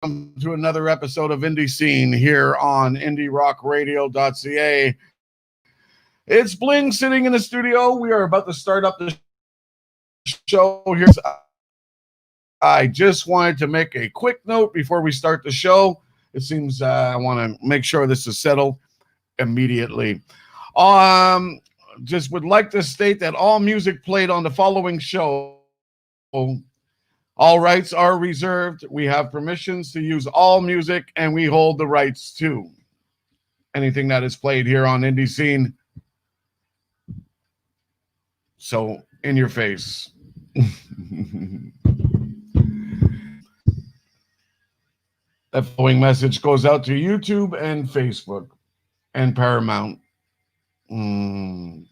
to another episode of Indie Scene here on IndieRockRadio.ca. It's Bling sitting in the studio. We are about to start up the show here. I just wanted to make a quick note before we start the show. It seems I want to make sure this is settled immediately. Just would like to state that all music played on the following show, all rights are reserved. We have permissions to use all music, and we hold the rights to anything that is played here on Indie Scene. So, in your face. That following message goes out to YouTube and Facebook and Paramount. Mm.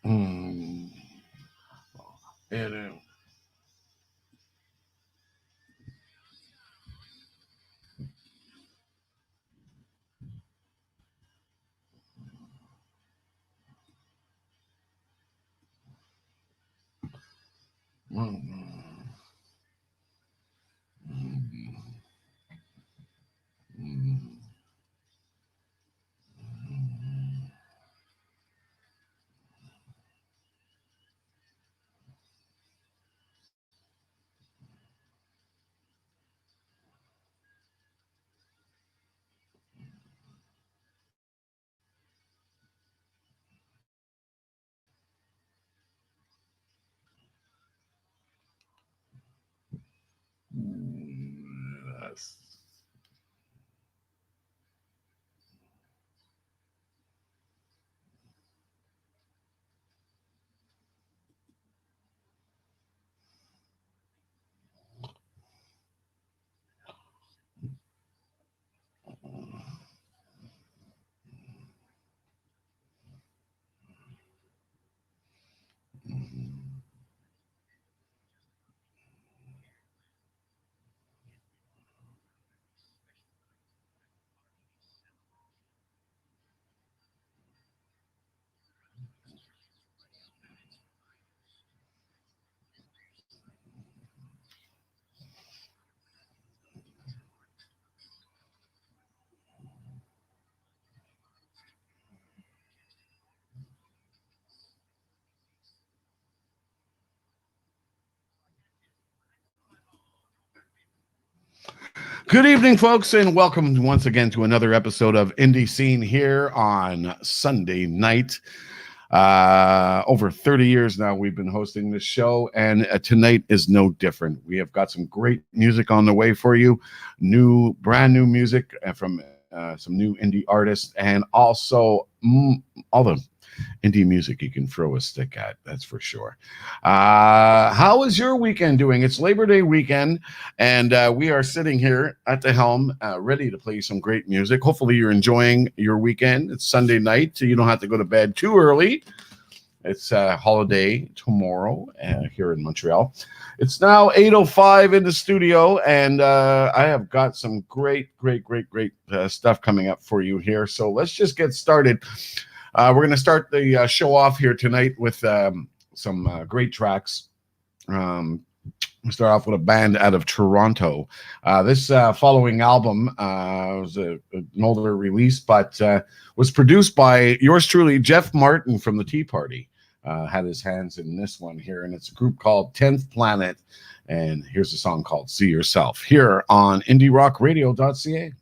Mm. And, yes. Good evening, folks, and welcome once again to another episode of Indie Scene here on Sunday night. Over 30 years now, we've been hosting this show, and tonight is no different. We have got some great music on the way for you, brand new music from some new indie artists, and also all the indie music you can throw a stick at, that's for sure. How is your weekend doing? It's Labor Day weekend, and we are sitting here at the helm, ready to play some great music. Hopefully you're enjoying your weekend. It's Sunday night, so you don't have to go to bed too early. It's a holiday tomorrow here in Montreal. It's now 8:05 in the studio, and I have got some great stuff coming up for you here. So let's just get started. We're going to start the show off here tonight with some great tracks. We'll start off with a band out of Toronto. This following album was an older release, but was produced by yours truly, Jeff Martin from the Tea Party. Had his hands in this one here, and it's a group called 10th Planet. And here's a song called See Yourself here on IndieRockRadio.ca.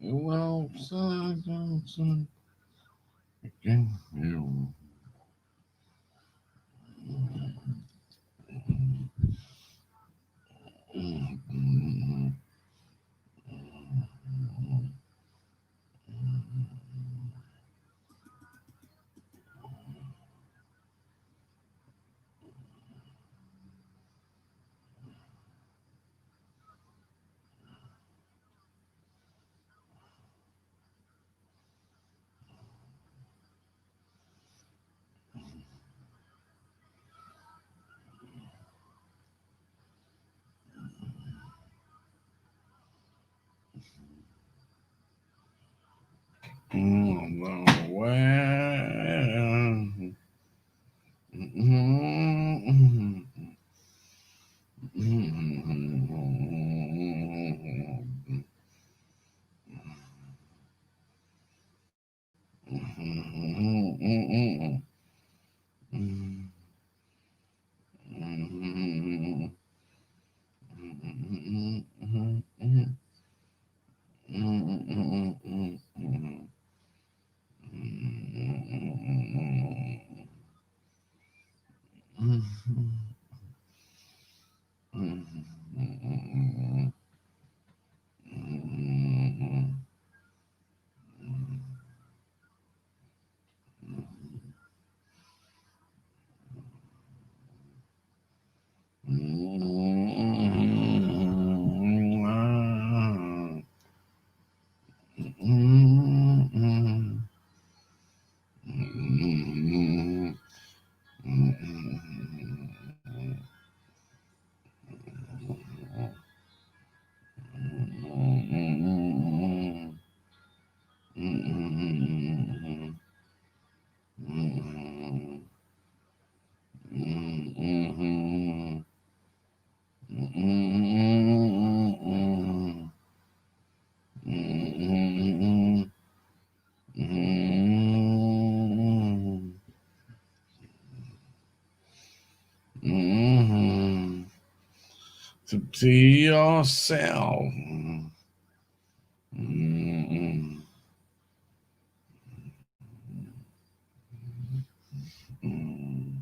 Well, son, again, you. To be yourself. Mm-mm. Mm.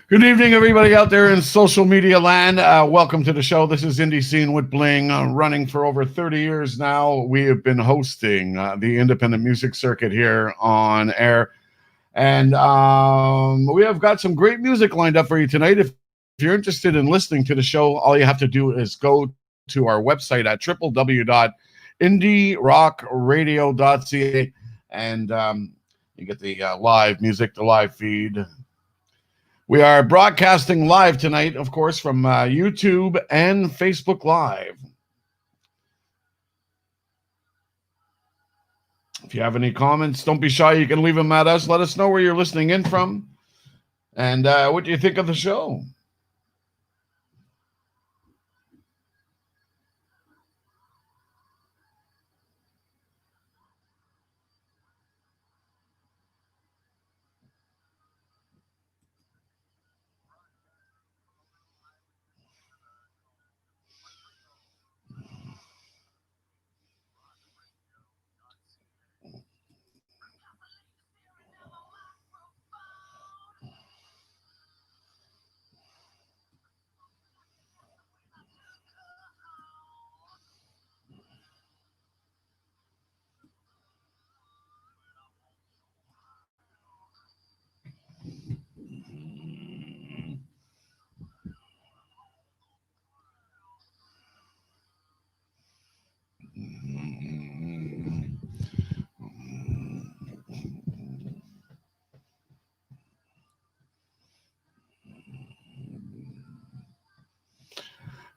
Good evening, everybody out there in social media land. Welcome to the show. This is Indie Scene with Bling, running for over 30 years now. We have been hosting the independent music circuit here on air. And we have got some great music lined up for you tonight. If you're interested in listening to the show, all you have to do is go to our website at www.indiescene.ca indierockradio.ca, and you get the live music, the live feed. We are broadcasting live tonight, of course, from YouTube and Facebook Live. If you have any comments, don't be shy. You can leave them at us. Let us know where you're listening in from, and what do you think of the show?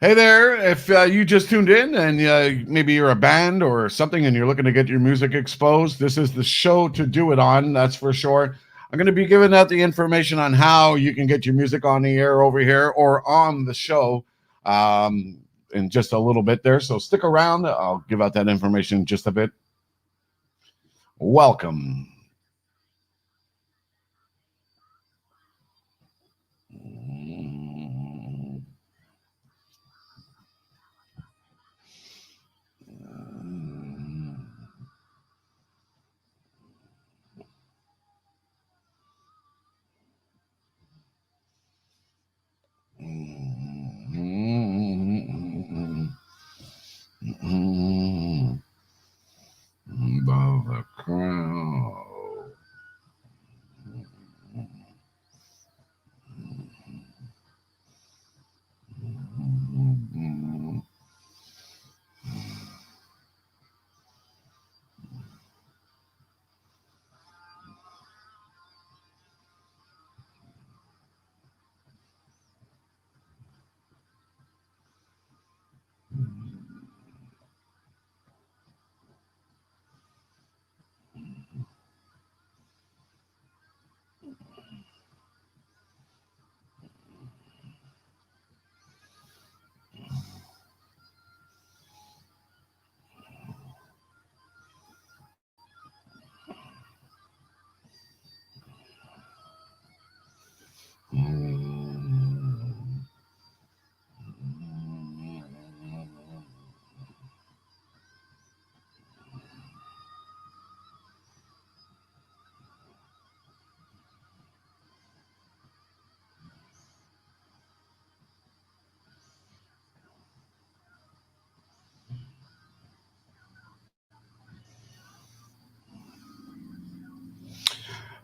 Hey there, if you just tuned in and maybe you're a band or something and you're looking to get your music exposed, this is the show to do it on, that's for sure. I'm going to be giving out the information on how you can get your music on the air over here or on the show in just a little bit there. So stick around. I'll give out that information in just a bit. Welcome. Above the crowd.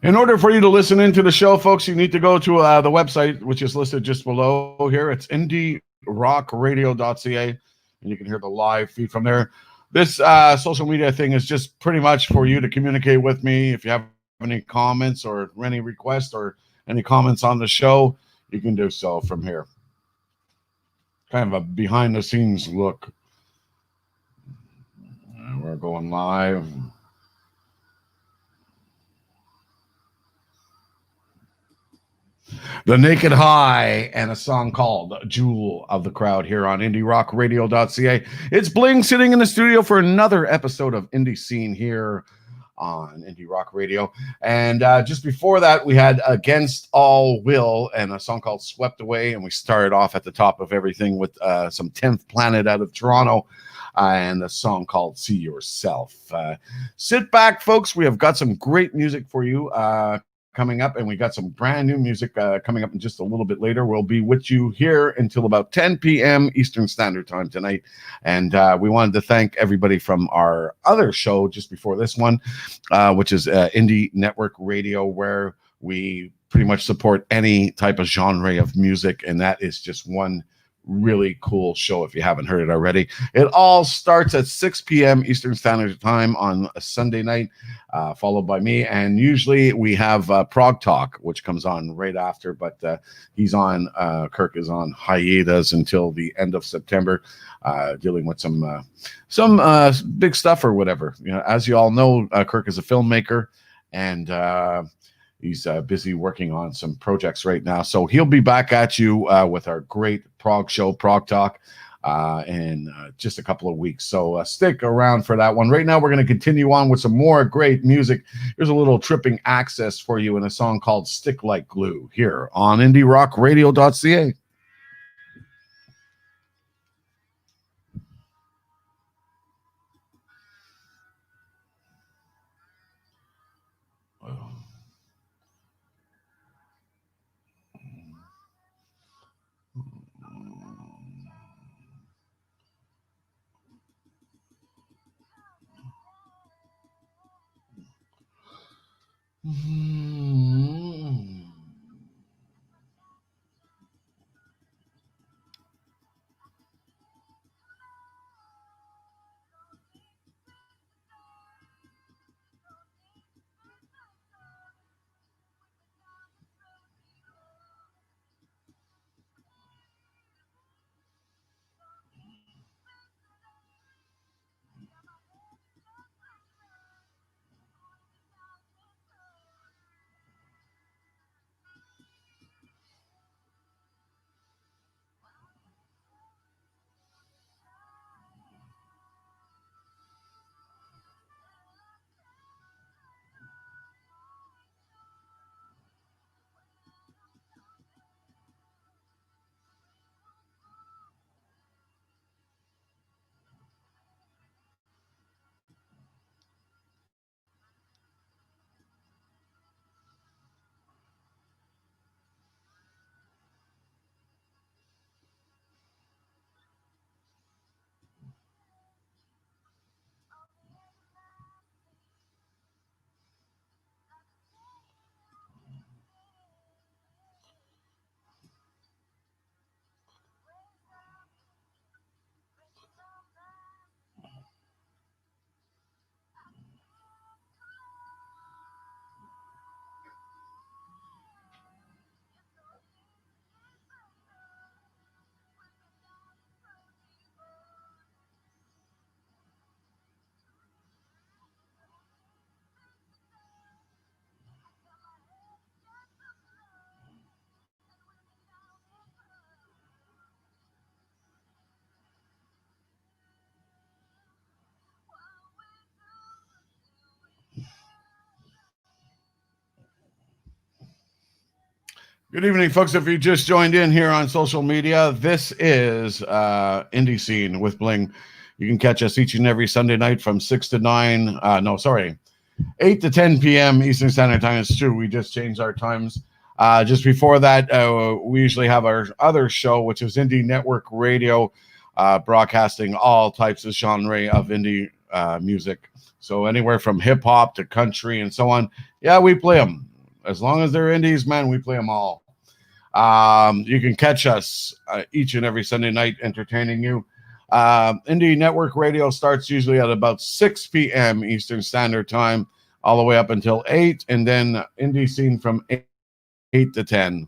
In order for you to listen into the show, folks, you need to go to the website, which is listed just below here. It's indierockradio.ca, and you can hear the live feed from there. This social media thing is just pretty much for you to communicate with me. If you have any comments or any requests or any comments on the show, you can do so from here. Kind of a behind-the-scenes look. We're going live. The Naked High and a song called Jewel of the Crowd here on indierockradio.ca. It's Bling sitting in the studio for another episode of Indie Scene here on Indie Rock Radio. And just before that, we had Against All Will and a song called Swept Away. And we started off at the top of everything with some 10th Planet out of Toronto and a song called See Yourself. Sit back, folks. We have got some great music for you coming up, and we got some brand new music coming up in just a little bit later. We'll be with you here until about 10 p.m. Eastern Standard Time tonight, and we wanted to thank everybody from our other show just before this one, which is Indie Network Radio, where we pretty much support any type of genre of music, and that is just one really cool show if you haven't heard it already. It all starts at 6 p.m. Eastern Standard Time on a Sunday night, followed by me. And usually we have Prog Talk, which comes on right after, but Kirk is on hiatus until the end of September, dealing with some big stuff or whatever. As you all know, Kirk is a filmmaker, and he's busy working on some projects right now. So he'll be back at you with our great prog show, Prog Talk, in just a couple of weeks. So stick around for that one. Right now, we're going to continue on with some more great music. Here's a little tripping access for you in a song called Stick Like Glue here on IndieRockRadio.ca. Good evening, folks. If you just joined in here on social media, this is Indie Scene with Bling. You can catch us each and every Sunday night from 6 to 9. 8 to 10 p.m. Eastern Standard Time. It's true. We just changed our times. Just before that, we usually have our other show, which is Indie Network Radio, broadcasting all types of genre of indie music. So anywhere from hip hop to country and so on. Yeah, we play them. As long as they're indies, man, we play them all. You can catch us each and every Sunday night entertaining you. Indie Network Radio starts usually at about 6 p.m. Eastern Standard Time, all the way up until 8, and then Indie Scene from 8 to 10.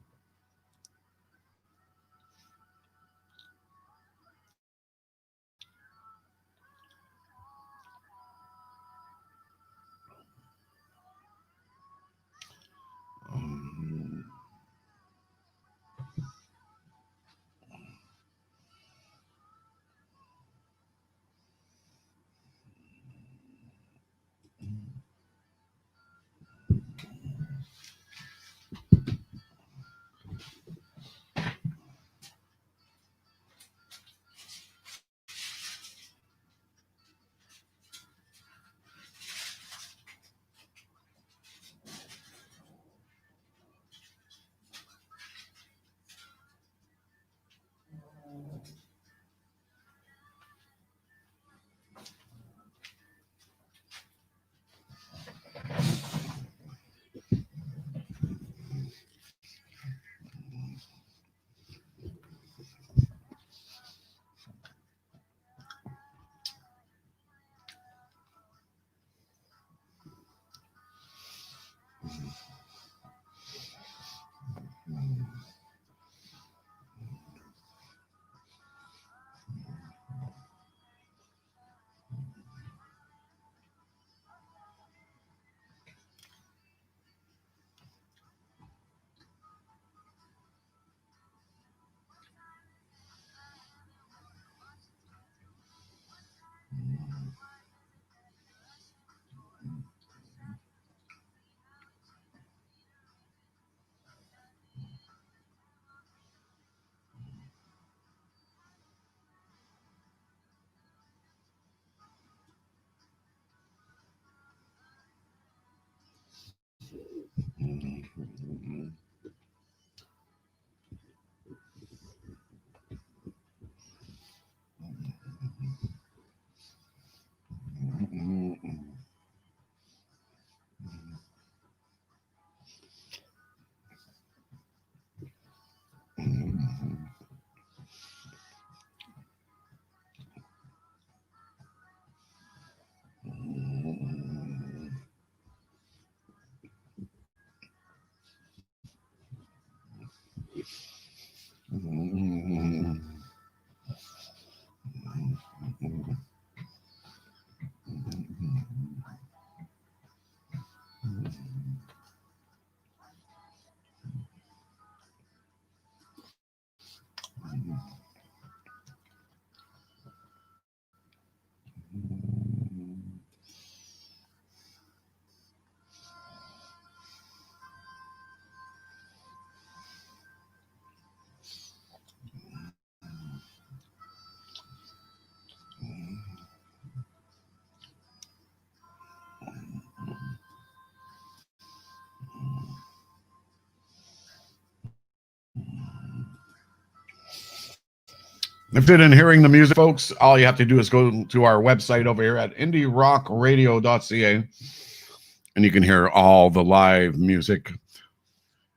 If you're interested in hearing the music, folks, all you have to do is go to our website over here at indierockradio.ca and you can hear all the live music.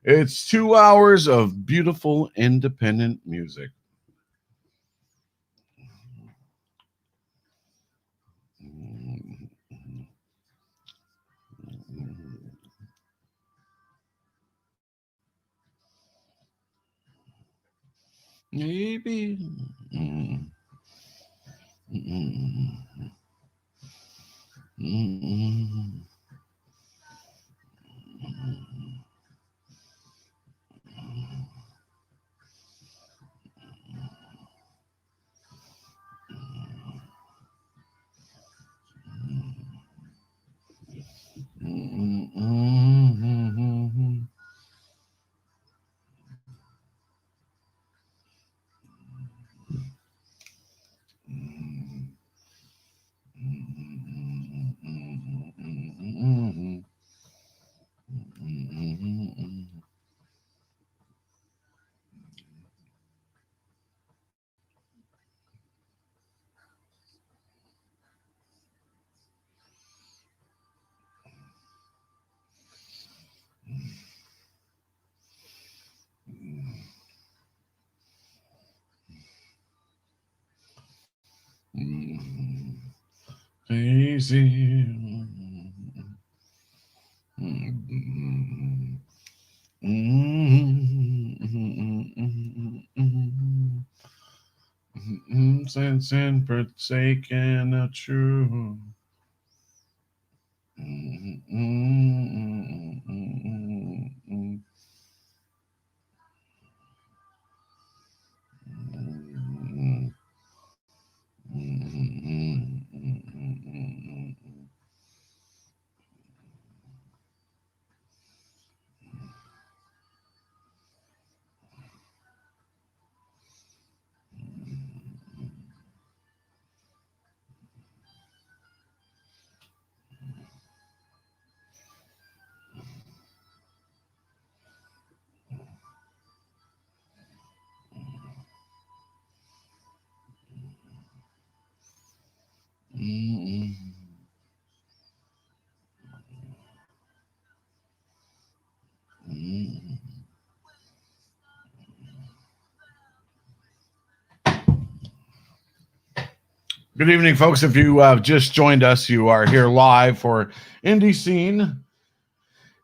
It's 2 hours of beautiful independent music. Maybe. Mm. Mm. Mm. Easy. Sense and forsaken a true. Good evening, folks. If you just joined us, you are here live for Indie Scene.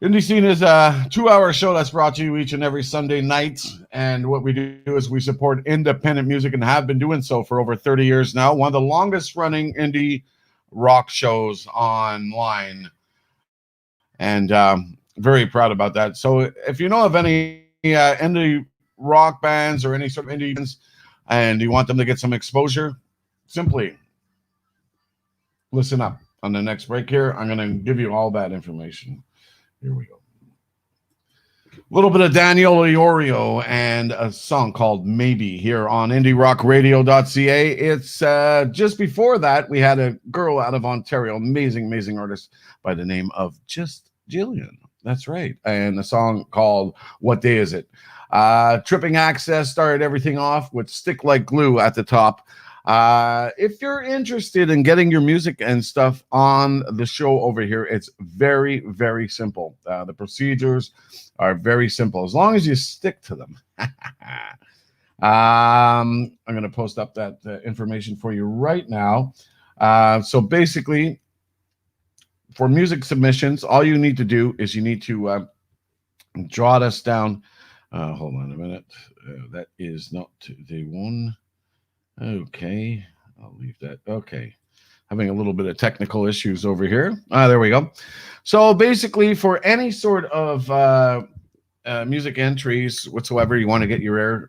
Indie Scene is a 2-hour show that's brought to you each and every Sunday night. And what we do is we support independent music and have been doing so for over 30 years now. One of the longest running indie rock shows online. And very proud about that. So if you know of any indie rock bands or any sort of indie bands and you want them to get some exposure, simply listen up. On the next break here, I'm going to give you all that information. Here we go. A little bit of Daniel Iorio and a song called Maybe here on indierockradio.ca. It's just before that, we had a girl out of Ontario, amazing artist by the name of Just Jillian. That's right. And a song called What Day Is It? Tripping Access started everything off with Stick Like Glue at the top. If you're interested in getting your music and stuff on the show over here, it's very simple. The procedures are very simple as long as you stick to them. I'm going to post up that information for you right now. So basically, for music submissions, all you need to do is you need to jot us down. Hold on a minute. That is not the one. Okay, I'll leave that. Okay, having a little bit of technical issues over here. There we go. So basically, for any sort of music entries whatsoever, you want to get your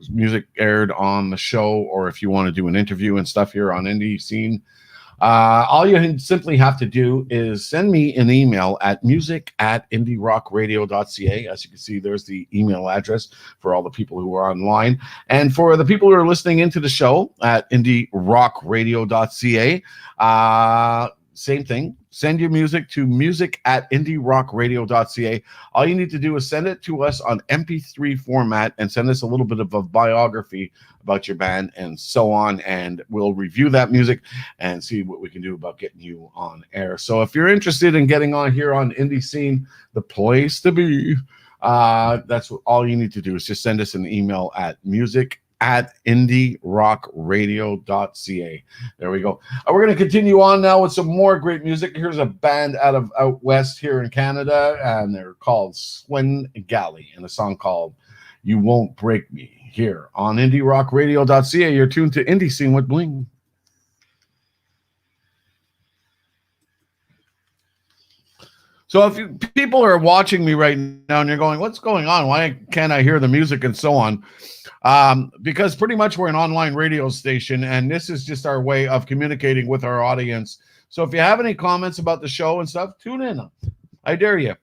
music aired on the show, or if you want to do an interview and stuff here on Indie Scene, all you simply have to do is send me an email at music@indierockradio.ca. As you can see, there's the email address for all the people who are online. And for the people who are listening into the show at indierockradio.ca, same thing. Send your music to music@indierockradio.ca. All you need to do is send it to us on MP3 format and send us a little bit of a biography about your band and so on. And we'll review that music and see what we can do about getting you on air. So if you're interested in getting on here on Indie Scene, the place to be, that's all you need to do is just send us an email at music@indierockradio.ca. There we go. We're going to continue on now with some more great music. Here's a band out west here in Canada, and they're called Swin Galley, and a song called You Won't Break Me here on indierockradio.ca. You're tuned to Indie Scene with Bling. So if people are watching me right now and you're going, what's going on? Why can't I hear the music and so on? Because pretty much we're an online radio station, and this is just our way of communicating with our audience. So if you have any comments about the show and stuff, tune in. I dare you.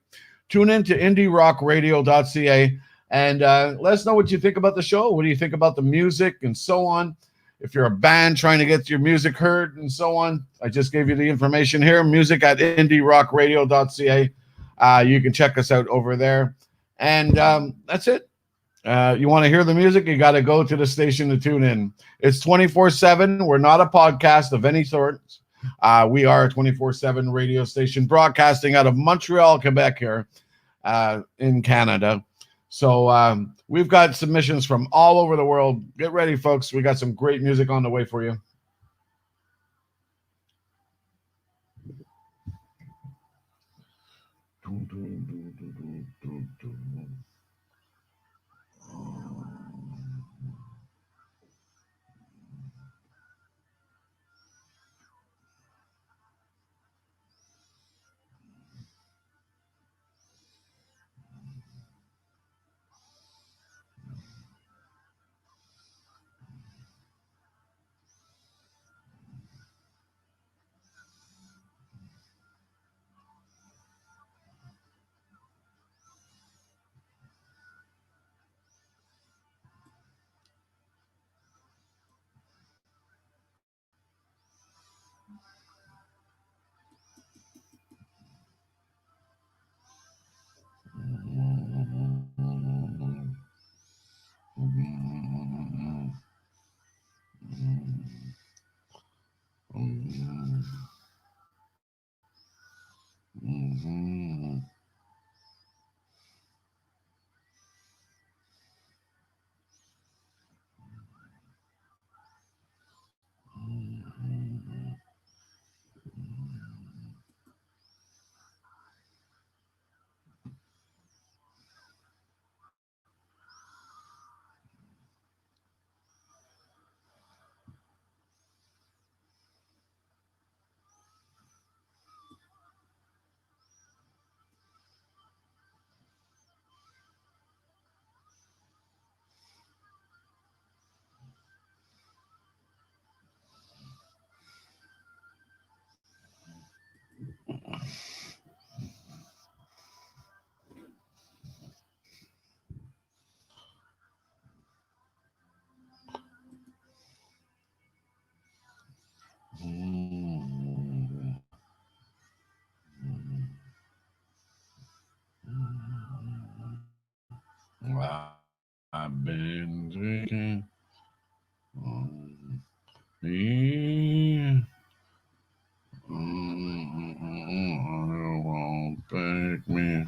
Tune in to indierockradio.ca and let us know what you think about the show. What do you think about the music and so on? If you're a band trying to get your music heard and so on, I just gave you the information here. Music@indierockradio.ca. You can check us out over there. And that's it. You want to hear the music, you got to go to the station to tune in. It's 24/7. We're not a podcast of any sort. We are a 24/7 radio station broadcasting out of Montreal, Quebec here in Canada. So we've got submissions from all over the world. Get ready, folks. We got some great music on the way for you. I've been drinking me. Won't break me.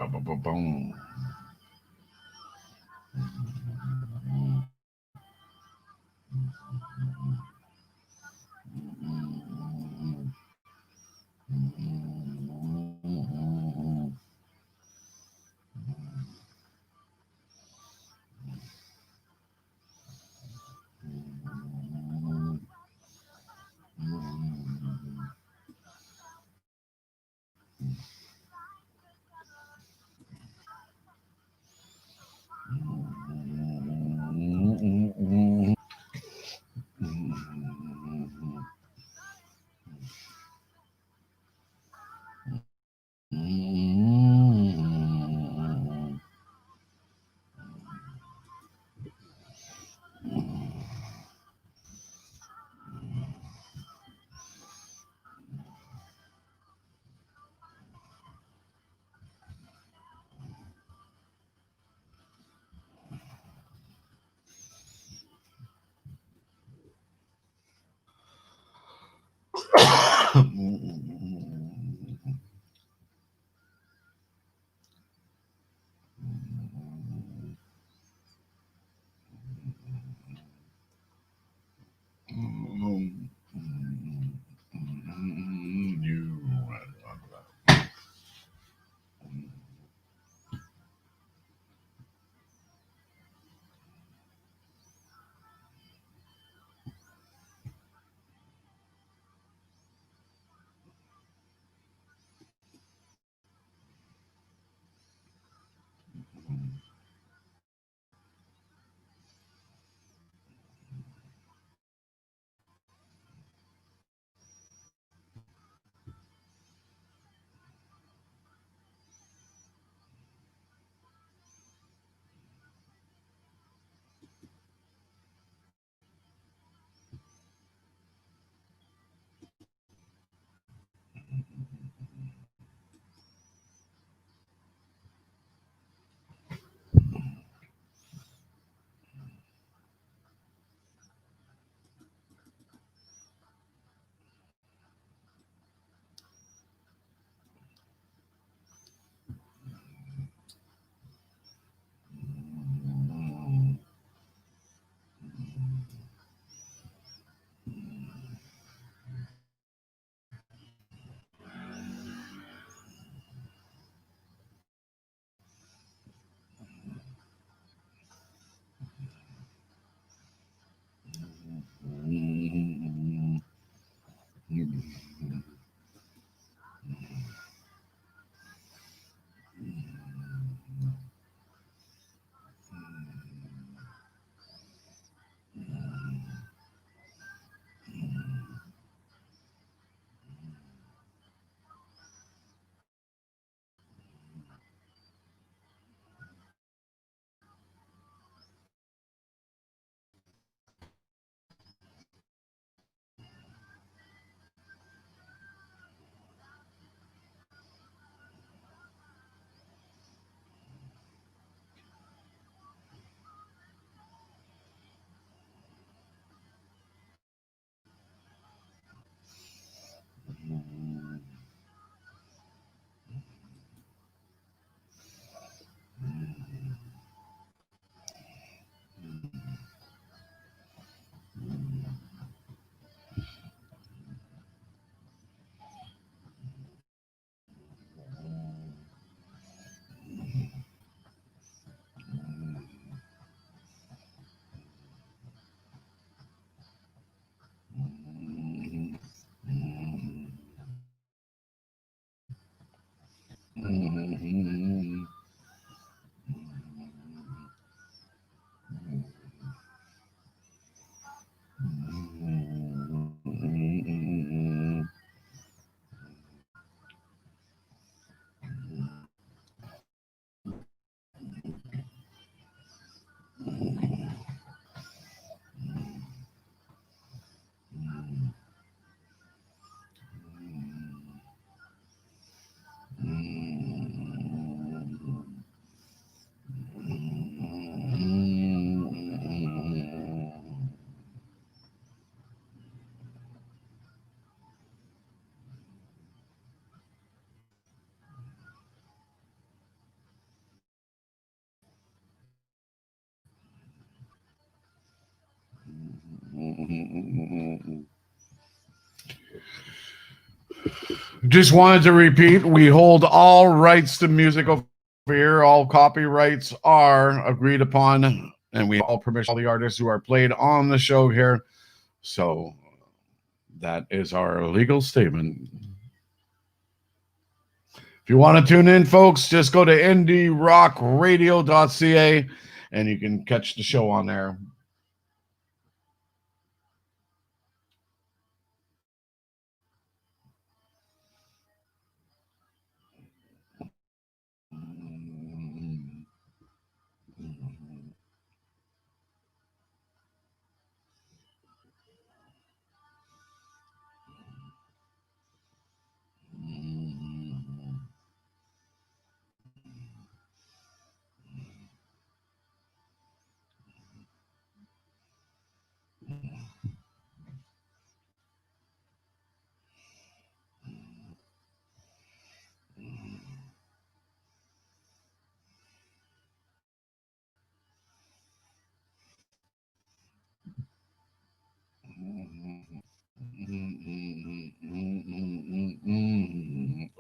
Boom. Just wanted to repeat, we hold all rights to music over here. All copyrights are agreed upon, and we have all permission, all the artists who are played on the show here. So that is our legal statement. If you want to tune in, folks, just go to indierockradio.ca and you can catch the show on there.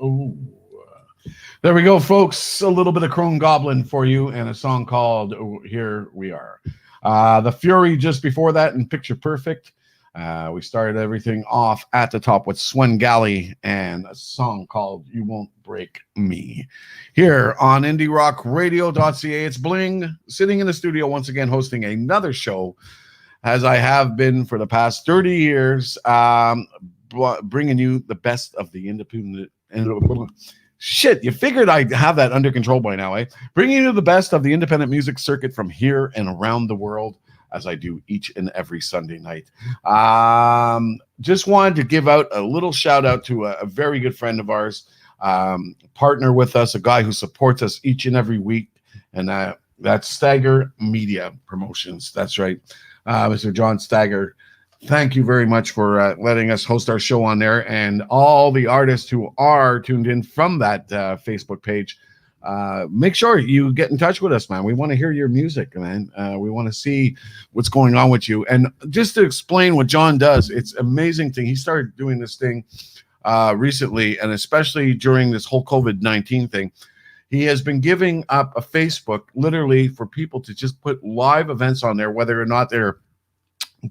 Oh, there we go, folks. A little bit of Chrome Goblin for you and a song called Here We Are. The Fury just before that in Picture Perfect. We started everything off at the top with Swengali and a song called You Won't Break Me. Here on indierockradio.ca, it's Bling sitting in the studio once again hosting another show, as I have been for the past 30 years, bringing you the best of the independent. Shit, you figured I'd have that under control by now, eh? Bringing you the best of the independent music circuit from here and around the world, as I do each and every Sunday night. Just wanted to give out a little shout out to a very good friend of ours, partner with us, a guy who supports us each and every week, and that's Stagger Media Promotions. That's right. Mr. John Stagger, thank you very much for letting us host our show on there, and all the artists who are tuned in from that Facebook page. Make sure you get in touch with us, man. We want to hear your music, man. We want to see what's going on with you. And just to explain what John does, it's amazing thing. He started doing this thing recently, and especially during this whole COVID-19 thing. He has been giving up a Facebook literally for people to just put live events on there, whether or not they're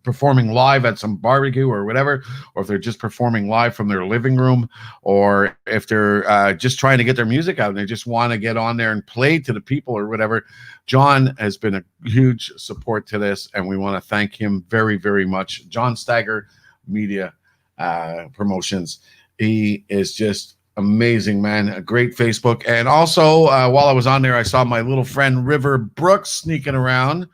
performing live at some barbecue or whatever, or if they're just performing live from their living room, or if they're just trying to get their music out and they just want to get on there and play to the people or whatever. John has been a huge support to this, and we want to thank him very, very much. John Stagger Media Promotions. He is just amazing, man. A great Facebook. And also, while I was on there, I saw my little friend River Brooks sneaking around.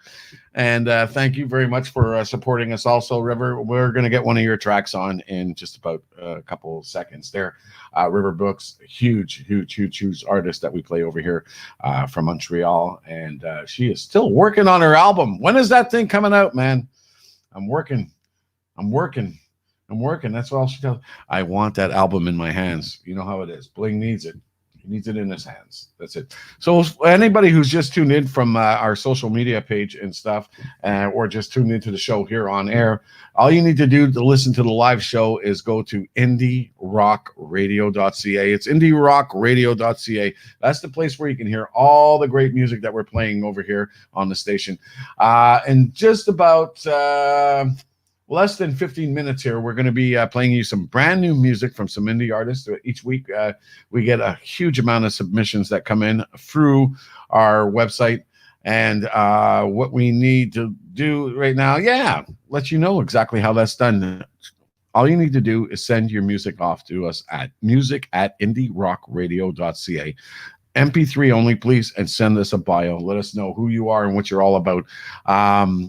And thank you very much for supporting us also, River. We're going to get one of your tracks on in just about a couple seconds there. River Brooks, huge artist that we play over here from Montreal. And she is still working on her album. When is that thing coming out, man? I'm working. That's all she tells. I want that album in my hands. You know how it is. Bling needs it. He needs it in his hands. That's it. So anybody who's just tuned in from our social media page and stuff, or just tuned into the show here on air, all you need to do to listen to the live show is go to indierockradio.ca. It's indierockradio.ca. That's the place where you can hear all the great music that we're playing over here on the station. And just about less than 15 minutes here, we're going to be playing you some brand new music from some indie artists. Each week, we get a huge amount of submissions that come in through our website. And what we need to do right now, let you know exactly how that's done. All you need to do is send your music off to us at music@indierockradio.ca. MP3 only, please, and send us a bio. Let us know who you are and what you're all about.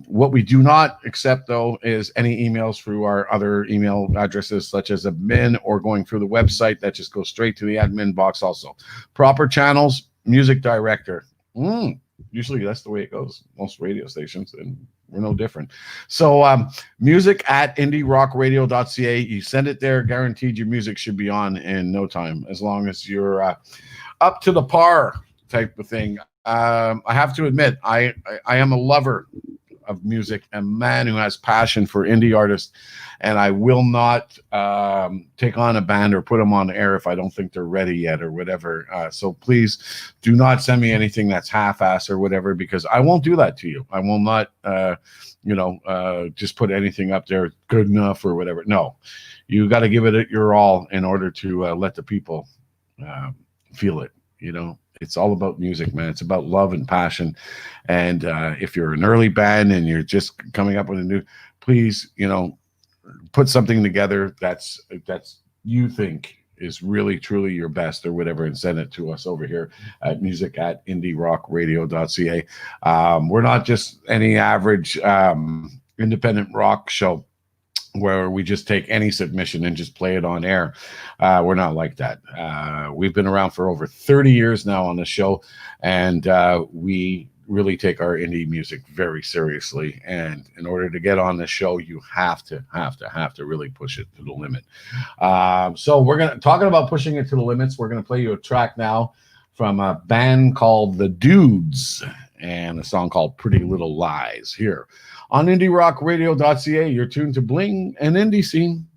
What we do not accept, though, is any emails through our other email addresses, such as admin or going through the website. That just goes straight to the admin box also. Proper channels, music director. Usually that's the way it goes. Most radio stations, and we're no different. So music@indierockradio.ca. You send it there, guaranteed your music should be on in no time, as long as you're up to the par type of thing. I have to admit, I am a lover of music, a man who has passion for indie artists, and I will not take on a band or put them on the air if I don't think they're ready yet or whatever. So please do not send me anything that's half-ass or whatever, because I won't do that to you. I will not, just put anything up there good enough or whatever. No, you got to give it your all in order to let the people feel it. It's all about music, man. It's about love and passion. And if you're an early band and you're just coming up with a new, please, put something together that's you think is really truly your best or whatever, and send it to us over here at music at indierockradio.ca. We're not just any average independent rock show where we just take any submission and just play it on air. We're not like that. We've been around for over 30 years now on the show, and we really take our indie music very seriously. And in order to get on the show, you have to really push it to the limit. So we're talking about pushing it to the limits. We're gonna play you a track now from a band called The Dudes and a song called Pretty Little Lies here on indierockradio.ca. You're tuned to Bling and Indie Scene.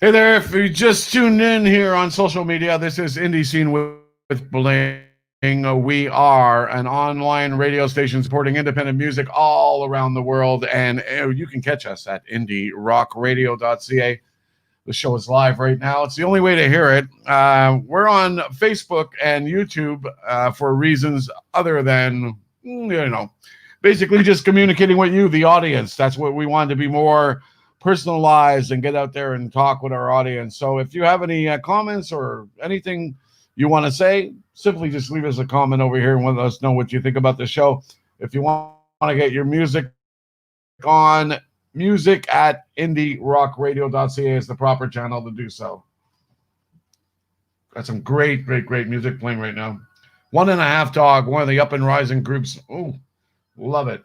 Hey there, if you just tuned in here on social media, this is Indie Scene with Bling. We are an online radio station supporting independent music all around the world, and you can catch us at indierockradio.ca. The show is live right now. It's the only way to hear it. We're on Facebook and YouTube for reasons other than, basically just communicating with you, the audience. That's what we want to be more personalized and get out there and talk with our audience. So if you have any comments or anything you want to say, simply just leave us a comment over here and let us know what you think about the show. If you want to get your music on, music at indierockradio.ca is the proper channel to do so. Got some great music playing right now. One and a Half Dog, one of the up and rising groups. Oh, love it.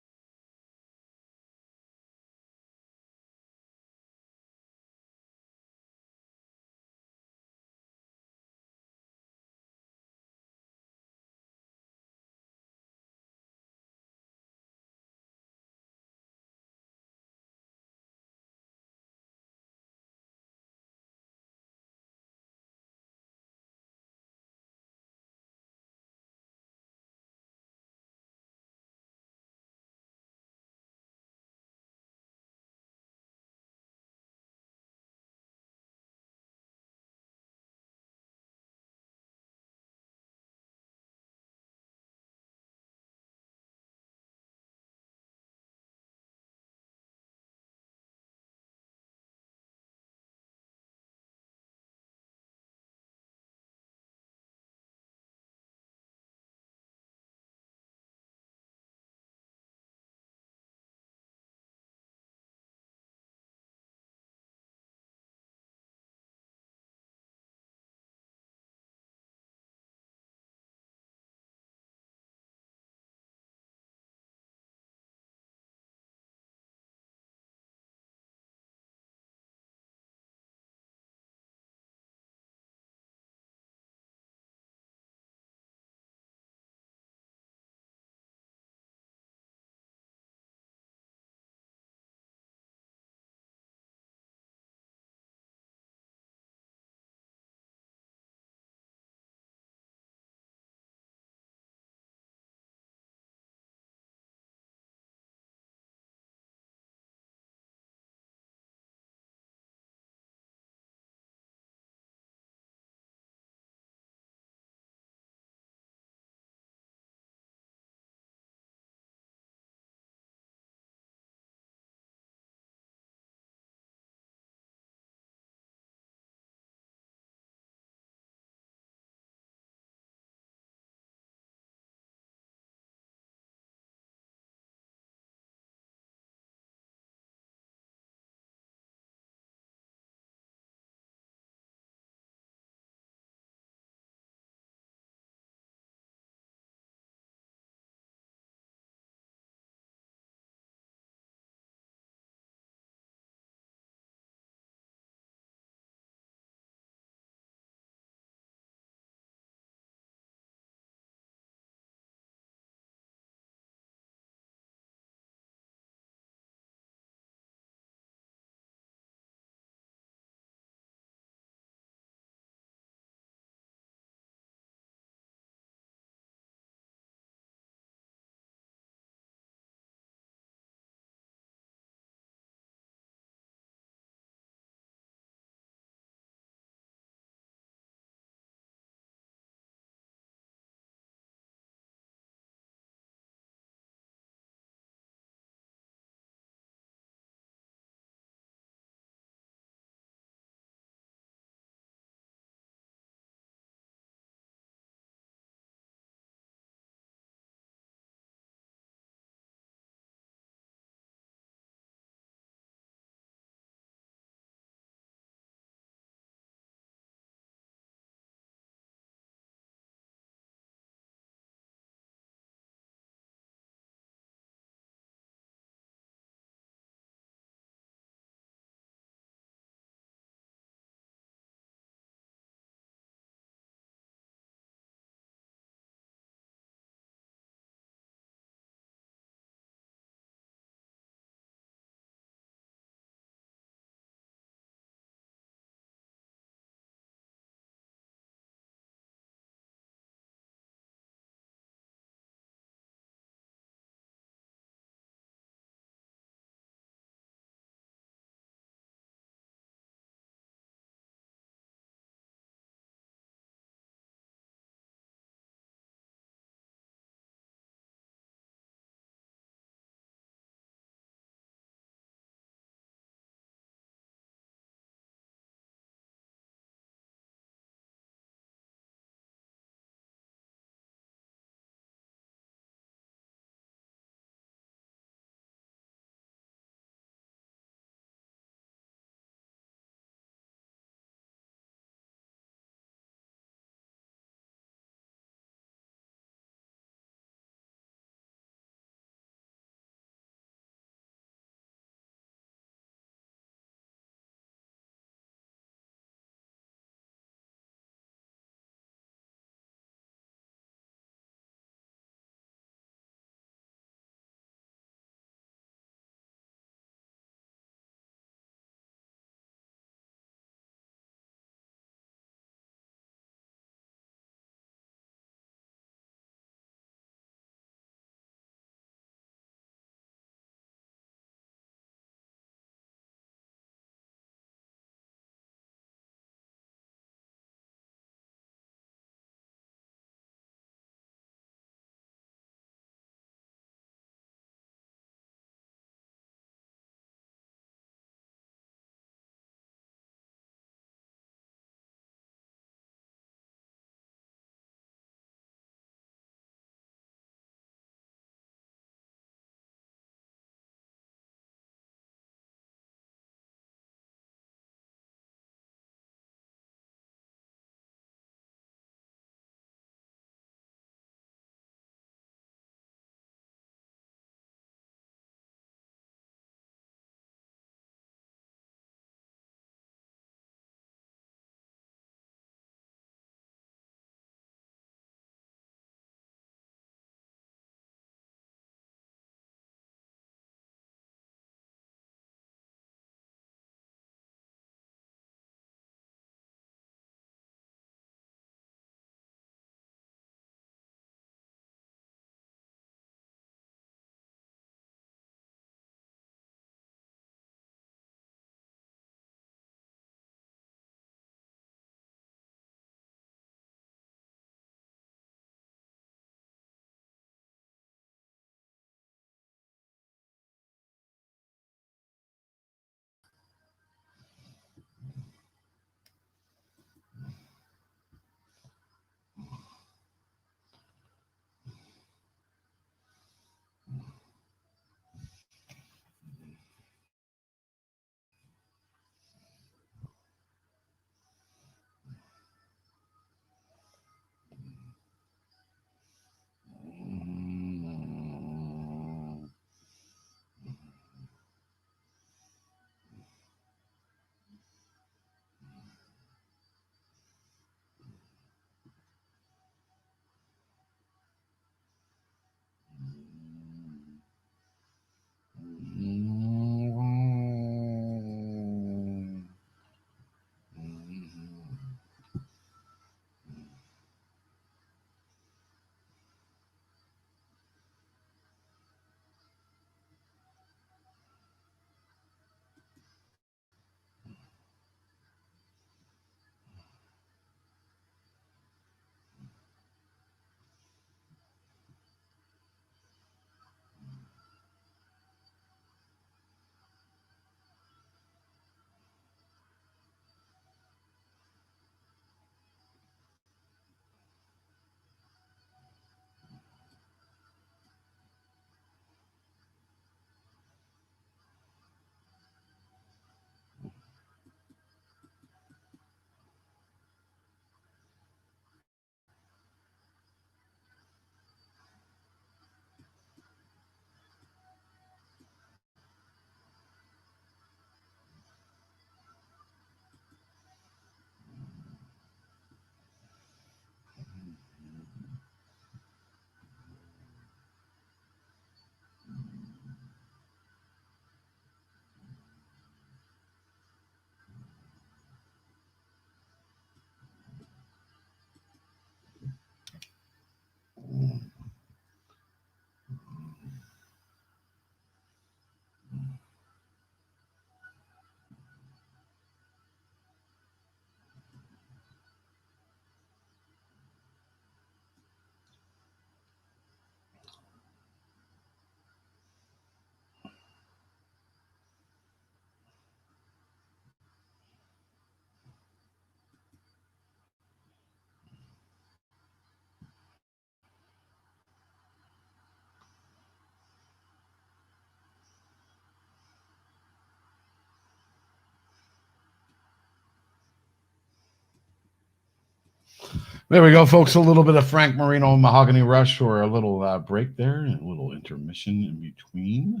There we go, folks. A little bit of Frank Marino Mahogany Rush, or a little break there, and a little intermission in between.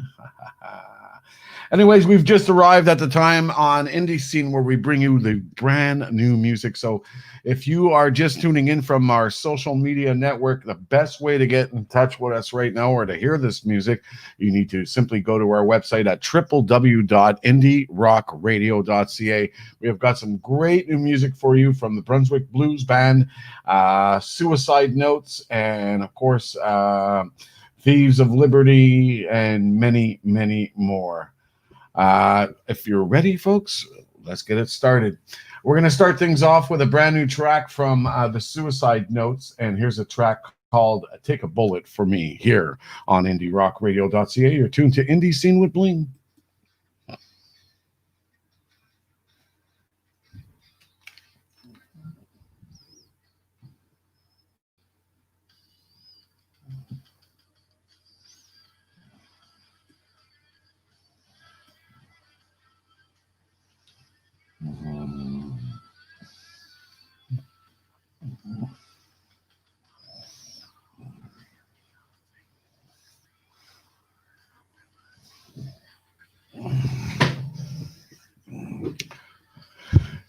Anyways, we've just arrived at the time on Indie Scene where we bring you the brand new music. So if you are just tuning in from our social media network, the best way to get in touch with us right now or to hear this music, you need to simply go to our website at www.indierockradio.ca. We have got some great new music for you from the Brunswick Blues Band, Suicide Notes, and of course, Thieves of Liberty, and many, many more. If you're ready, folks, let's get it started. We're going to start things off with a brand new track from the Suicide Notes, and here's a track called Take a Bullet for Me here on IndieRockRadio.ca. You're tuned to Indie Scene with Bling.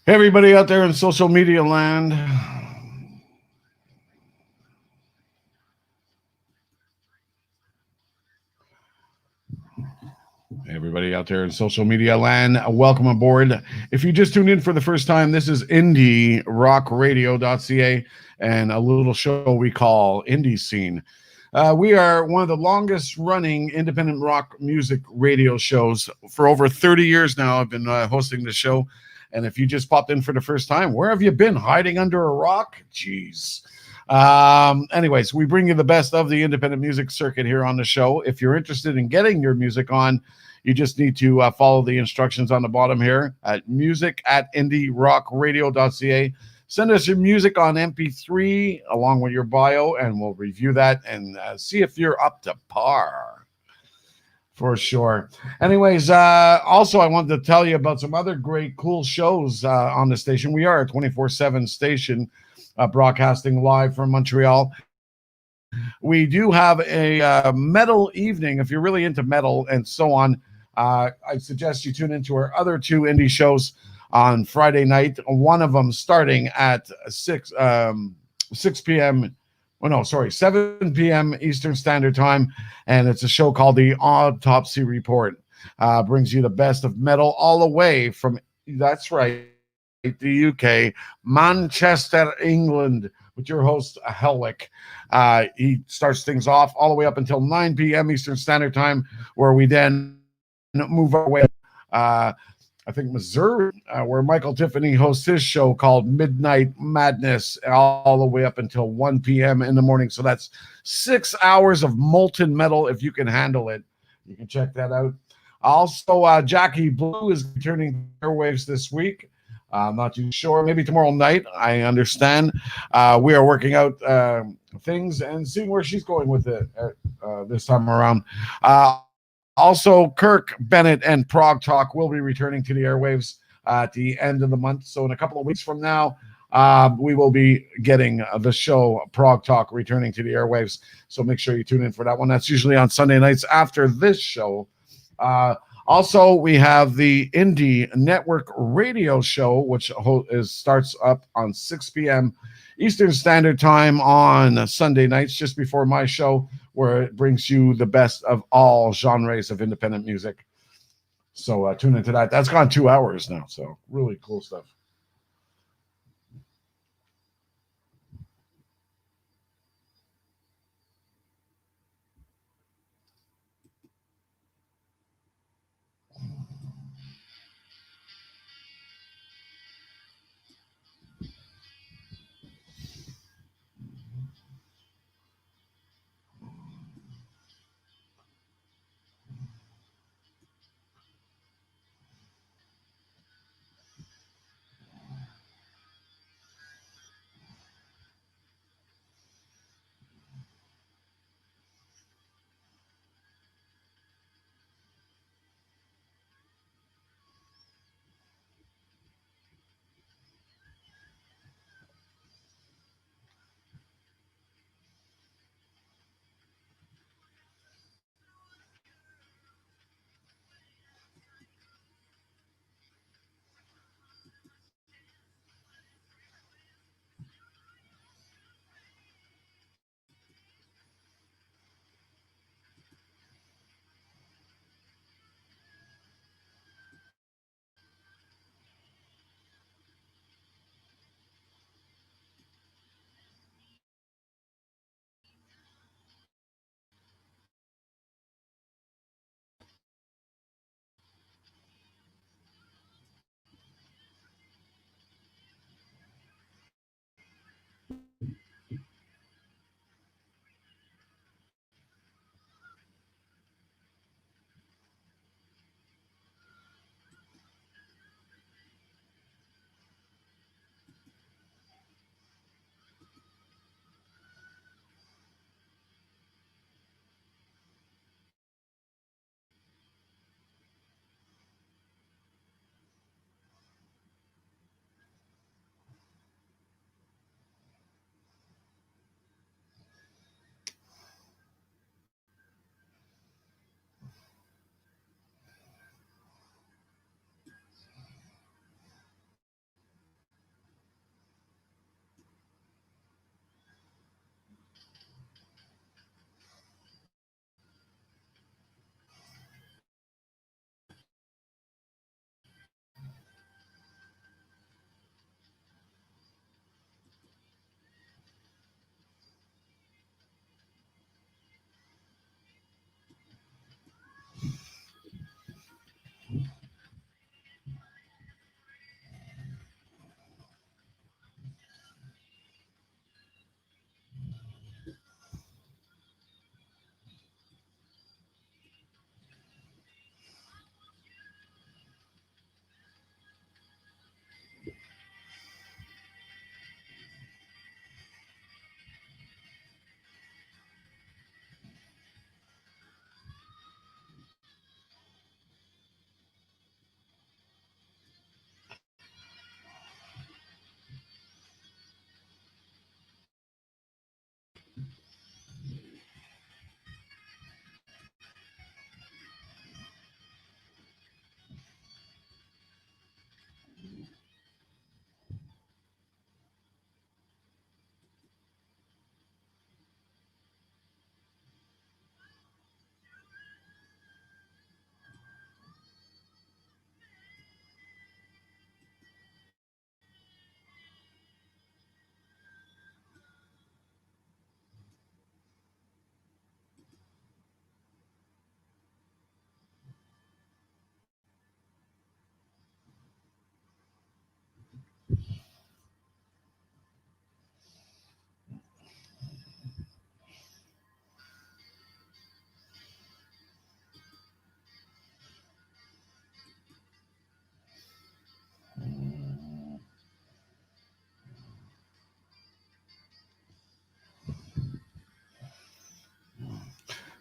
Hey, everybody out there in social media land. Everybody out there in social media land, welcome aboard. If you just tuned in for the first time, this is IndieRockRadio.ca and a little show we call Indie Scene. We are one of the longest running independent rock music radio shows. For over 30 years now, I've been hosting the show. And if you just popped in for the first time, where have you been? Hiding under a rock? Jeez. Anyways, we bring you the best of the independent music circuit here on the show. If you're interested in getting your music on, you just need to follow the instructions on the bottom here at music@indierockradio.ca. Send us your music on MP3 along with your bio, and we'll review that and see if you're up to par. For sure. Anyways, also, I wanted to tell you about some other great, cool shows on the station. We are a 24/7 station broadcasting live from Montreal. We do have a metal evening. If you're really into metal and so on, I suggest you tune into our other two indie shows on Friday night. One of them starting at 6 p.m. Oh, no, sorry, 7 p.m. Eastern Standard Time. And it's a show called The Autopsy Report. Brings you the best of metal all the way from, that's right, the UK, Manchester, England, with your host, Helwick. He starts things off all the way up until 9 p.m. Eastern Standard Time, where we then move our way, I think, Missouri, where Michael Tiffany hosts his show called Midnight Madness, all the way up until 1 p.m. in the morning. So that's 6 hours of molten metal. If you can handle it, you can check that out. Also, Jackie Blue is returning to airwaves this week. I'm not too sure. Maybe tomorrow night. I understand. We are working out things and seeing where she's going with it this time around. Also, Kirk Bennett and Prog Talk will be returning to the airwaves at the end of the month. So in a couple of weeks from now, we will be getting the show Prog Talk returning to the airwaves. So make sure you tune in for that one. That's usually on Sunday nights after this show. Also, we have the Indie Network radio show, which starts up on 6 p.m. Eastern Standard Time on Sunday nights, just before my show, where it brings you the best of all genres of independent music. So tune into that. That's gone 2 hours now, so really cool stuff.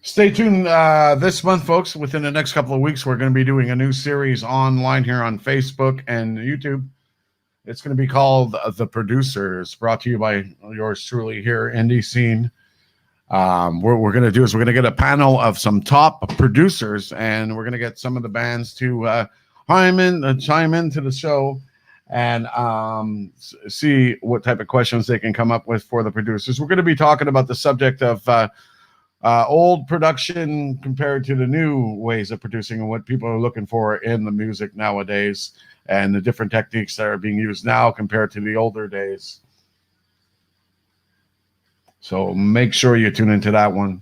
Stay tuned this month, folks. Within the next couple of weeks, we're going to be doing a new series online here on Facebook and YouTube. It's going to be called The Producers, brought to you by yours truly here, Indie Scene. What we're going to do is we're going to get a panel of some top producers, and we're going to get some of the bands to chime into the show and see what type of questions they can come up with for the producers. We're going to be talking about the subject of old production compared to the new ways of producing and what people are looking for in the music nowadays, and the different techniques that are being used now compared to the older days. So make sure you tune into that one.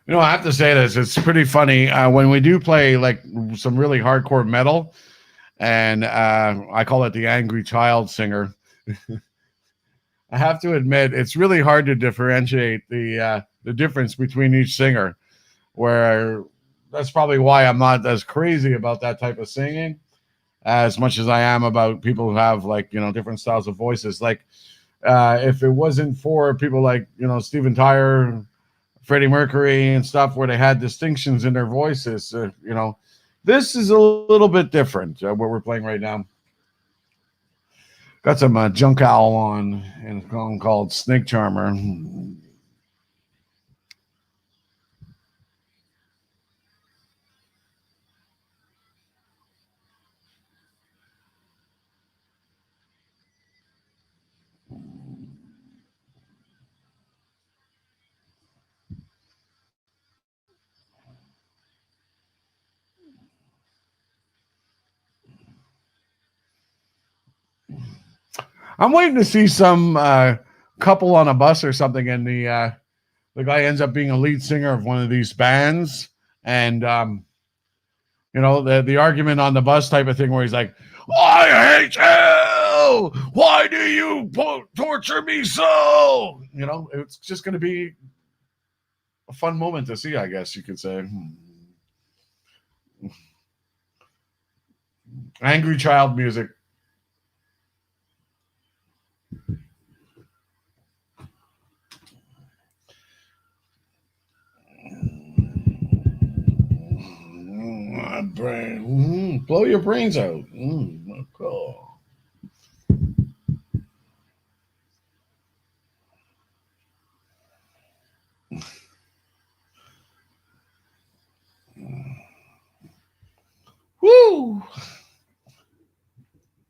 You know, I have to say this. It's pretty funny when we do play like some really hardcore metal, and I call it the angry child singer. I have to admit, it's really hard to differentiate the difference between each singer. Where that's probably why I'm not as crazy about that type of singing as much as I am about people who have like different styles of voices. Like if it wasn't for people like Steven Tyler, Freddie Mercury and stuff, where they had distinctions in their voices, this is a little bit different. What we're playing right now. Got some Junk Owl on and a song called Snake Charmer. I'm waiting to see some couple on a bus or something, and the guy ends up being a lead singer of one of these bands, and the argument on the bus type of thing where he's like, "I hate you! Why do you torture me so?" It's just going to be a fun moment to see, I guess you could say. Angry child music. Brain. Blow your brains out. Cool. Woo!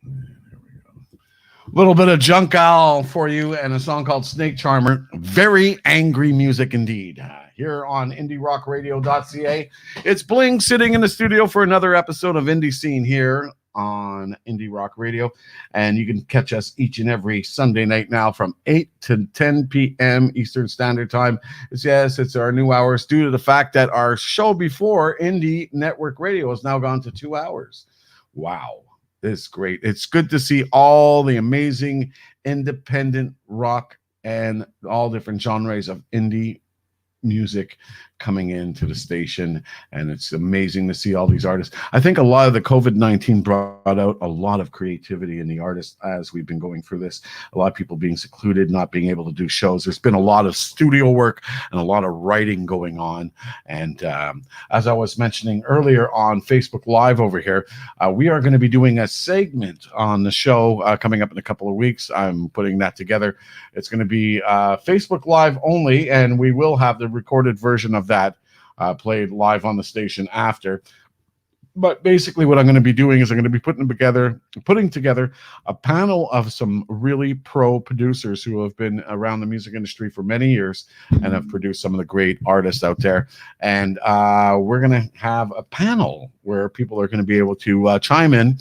A little bit of Junk Owl for you and a song called Snake Charmer. Very angry music indeed. Here on IndieRockRadio.ca. It's Bling sitting in the studio for another episode of Indie Scene here on Indie Rock Radio. And you can catch us each and every Sunday night now from 8 to 10 p.m. Eastern Standard Time. It's our new hours due to the fact that our show before Indie Network Radio has now gone to 2 hours. Wow. It's great. It's good to see all the amazing independent rock and all different genres of indie music coming into the station, and it's amazing to see all these artists. I think a lot of the COVID-19 brought out a lot of creativity in the artists as we've been going through this. A lot of people being secluded, not being able to do shows. There's been a lot of studio work and a lot of writing going on. And as I was mentioning earlier on Facebook Live over here, we are going to be doing a segment on the show coming up in a couple of weeks. I'm putting that together. It's going to be Facebook Live only, and we will have the recorded version of that played live on the station after. But basically what I'm going to be doing is I'm going to be putting together a panel of some really pro producers who have been around the music industry for many years and have produced some of the great artists out there. And we're going to have a panel where people are going to be able to chime in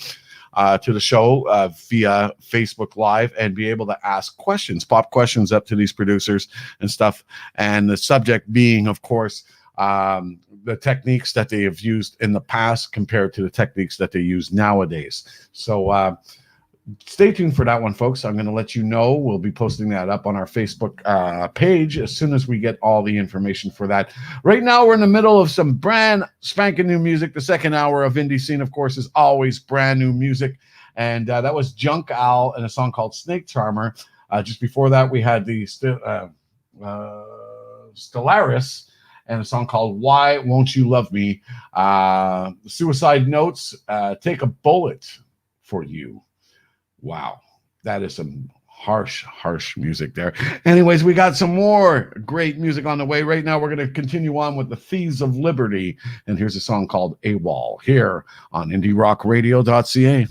to the show via Facebook Live and be able to ask questions, pop questions up to these producers and stuff. And the subject being, of course, the techniques that they have used in the past compared to the techniques that they use nowadays. So stay tuned for that one, folks. I'm going to let you know. We'll be posting that up on our Facebook page as soon as we get all the information for that. Right now, we're in the middle of some brand spanking new music. The second hour of Indie Scene, of course, is always brand new music. And that was Junk Owl and a song called Snake Charmer. Just before that, we had the Stellaris and a song called Why Won't You Love Me? Suicide Notes, Take a Bullet for You. Wow, that is some harsh music there. Anyways, we got some more great music on the way. Right now, we're going to continue on with the Thieves of Liberty. And here's a song called AWOL here on IndieRockRadio.ca.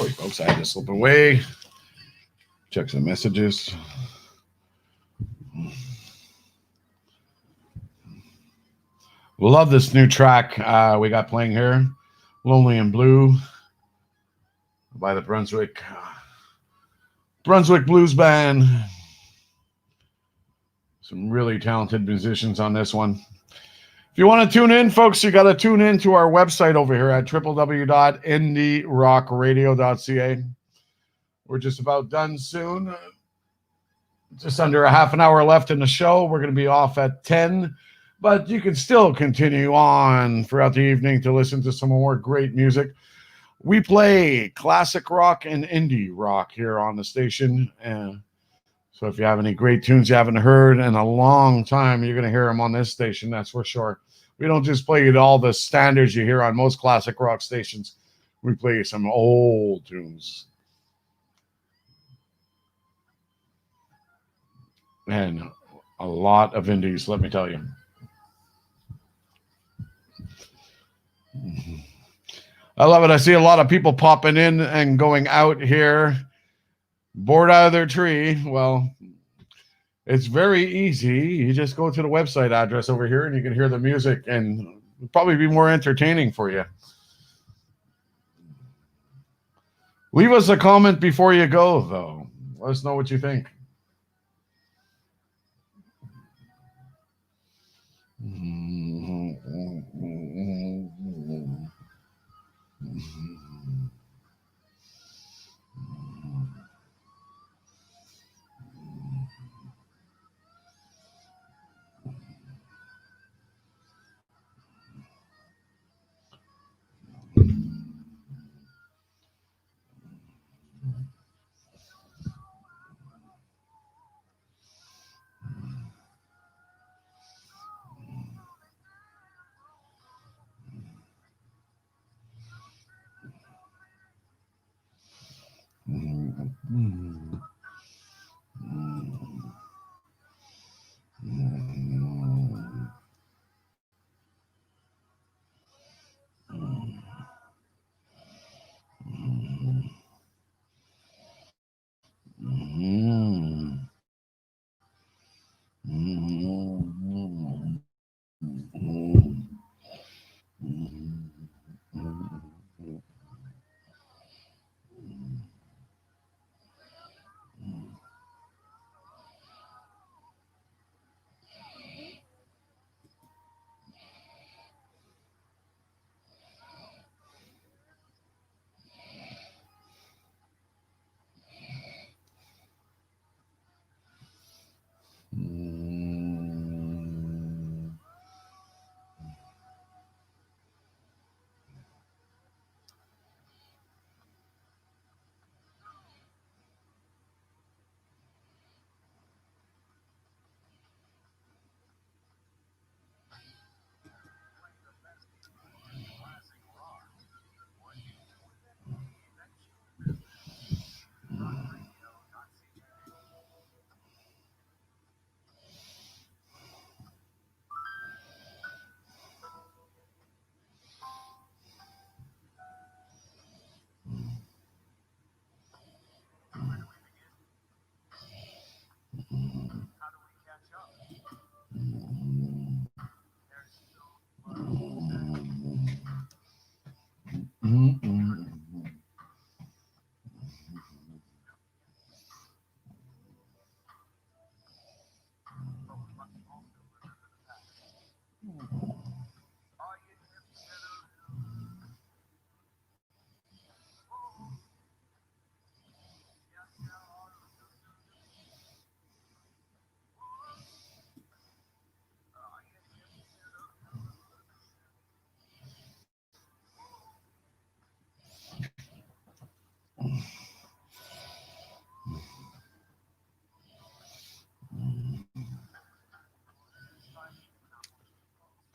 Sorry, folks, I had to slip away. Check some messages. Love this new track we got playing here, "Lonely and Blue" by the Brunswick Blues Band. Some really talented musicians on this one. If you want to tune in, folks, you got to tune in to our website over here at www.indierockradio.ca. We're just about done soon. Just under a half an hour left in the show. We're going to be off at 10, but you can still continue on throughout the evening to listen to some more great music. We play classic rock and indie rock here on the station. So if you have any great tunes you haven't heard in a long time, you're going to hear them on this station, that's for sure. We don't just play all the standards you hear on most classic rock stations. We play some old tunes. And a lot of indies, let me tell you. I love it. I see a lot of people popping in and going out here, bored out of their tree. Well, it's very easy. You just go to the website address over here and you can hear the music, and it'll probably be more entertaining for you. Leave us a comment before you go, though. Let us know what you think.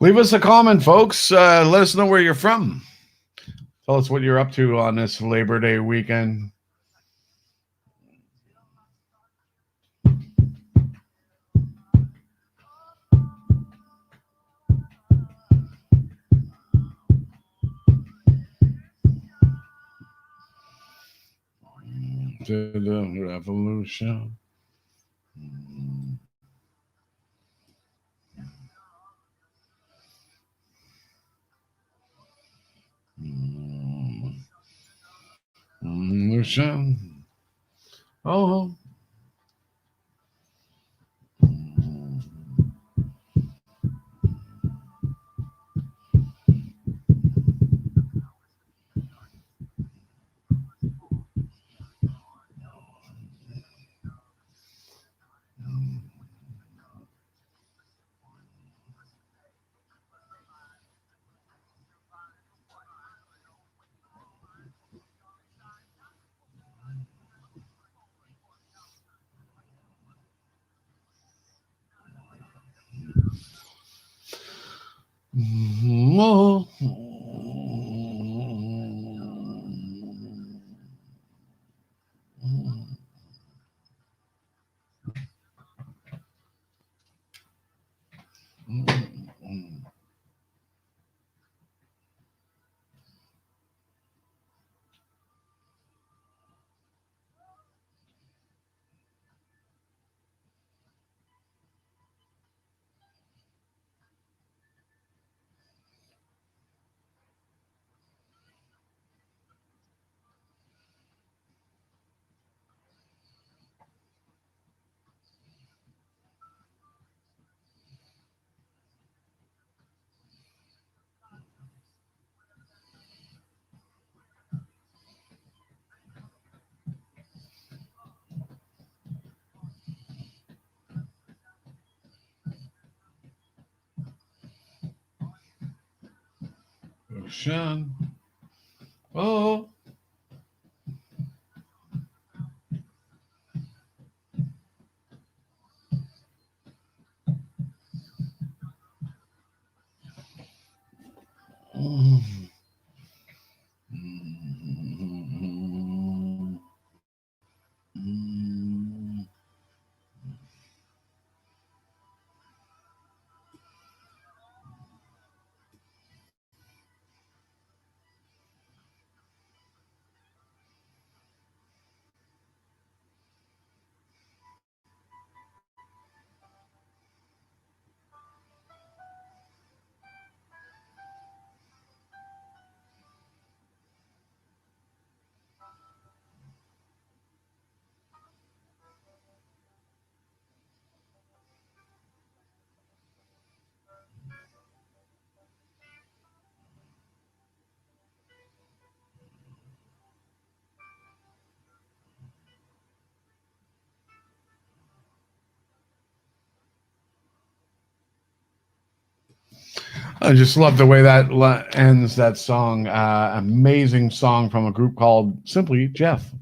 Leave us a comment, folks. Let us know where you're from. Tell us what you're up to on this Labor Day weekend. to the revolution. Mm, mm, Revolution. Oh. Mm, oh. Revolution. Oh. Mm. I just love the way that ends that song. Amazing song from a group called simply Jeff,